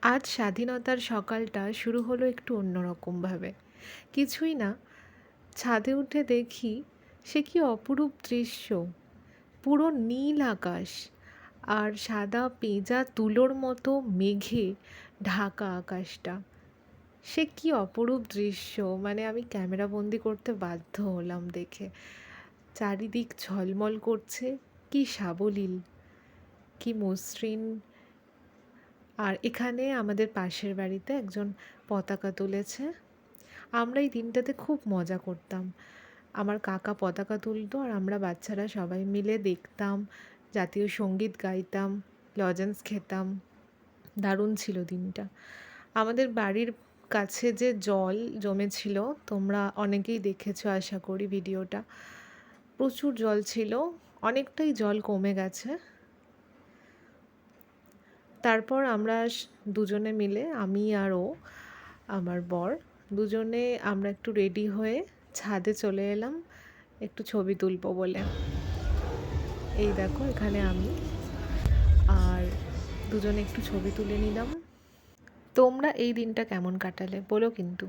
আজ স্বাধীনতার সকালটা শুরু হলো একটু অন্যরকমভাবে। কিছুই না, ছাদে উঠে দেখি সে কি অপরূপ দৃশ্য! পুরো নীল আকাশ আর সাদা পেঁজা তুলোর মতো মেঘে ঢাকা আকাশটা। সে কি অপরূপ দৃশ্য! মানে আমি ক্যামেরাবন্দি করতে বাধ্য হলাম দেখে। চারিদিক ঝলমল করছে, কি সাবলীল, কি মসৃণ। আর এখানে আমাদের পাশের বাড়িতে একজন পতাকা তুলেছে। আমরা এই দিনটাতে খুব মজা করতাম। আমার কাকা পতাকা তুলতো আর আমরা বাচ্চারা সবাই মিলে দেখতাম, জাতীয় সঙ্গীত গাইতাম, লজেন্স খেতাম। দারুণ ছিল দিনটা। আমাদের বাড়ির কাছে যে জল জমেছিল, তোমরা অনেকেই দেখেছো আশা করি ভিডিওটা। প্রচুর জল ছিল, অনেকটাই জল কমে গেছে। তারপর আমরা দুজনে মিলে, আমি আর ও, আমার বর, দুজনে আমরা একটু রেডি হয়ে ছাদে চলে এলাম একটু ছবি তুলবো বলে। এই দেখো এখানে আমি আর দুজনে একটু ছবি তুলে নিলাম। তোমরা এই দিনটা কেমন কাটালে বলো কিন্তু।